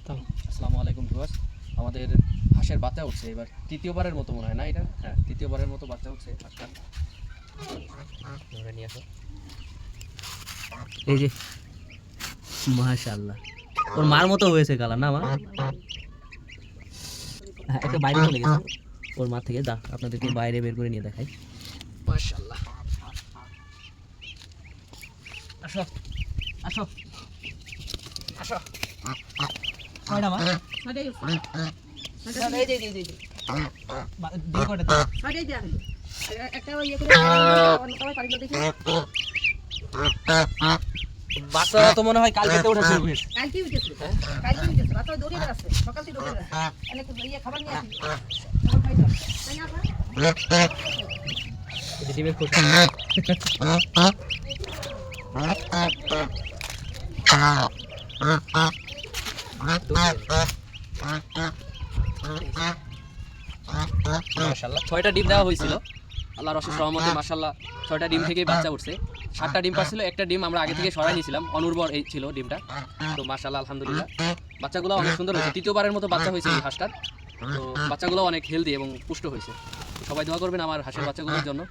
আসসালামু আলাইকুম ভিউয়ার্স। আমাদের হাঁসের বাচ্চা উঠছে এবার তৃতীয়বারের মতো মনে হয় না এটা? হ্যাঁ, তৃতীয়বারের মতো বাচ্চা উঠছে হাঁসটা। নিয়ে আসো। এই যে মাশাআল্লাহ, ওর মার মতো হয়েছে কালার না মা? হ্যাঁ, একটা বাইরে চলে গেছে ওর মা থেকে। দা আপনাদেরকে বাইরে বের করে নিয়ে দেখাই। মাশাআল্লাহ, আসো আসো আসো। কয়টা মা? এই যে এই যে দিয়ে কয়টা দাও? বাচ্চারা তো মনে হয় কালকে তো ওঠা শুরু হয়েছে। এই যে ডিমের খোসা। মাশাআল্লাহ 6টা ডিম দেওয়া হয়েছিল। আল্লাহর অশেষ রহমতে মাশাআল্লাহ 6টা ডিম থেকেই বাচ্চা উঠছে। 7টা ডিম পাচ্ছিল, একটা ডিম আমরা আগে থেকে সরাই নিয়েছিলাম, অনুর্বর এই ছিল ডিমটা। তো মাশাআল্লাহ আলহামদুলিল্লাহ বাচ্চাগুলো অনেক সুন্দর হয়েছে। তৃতীয়বারের মতো বাচ্চা হয়েছে এই হাঁসটার। তো বাচ্চাগুলো অনেক হেলদি এবং পুষ্ট হয়েছে। সবাই দোয়া করবেন আমার হাঁসের বাচ্চাগুলোর জন্য।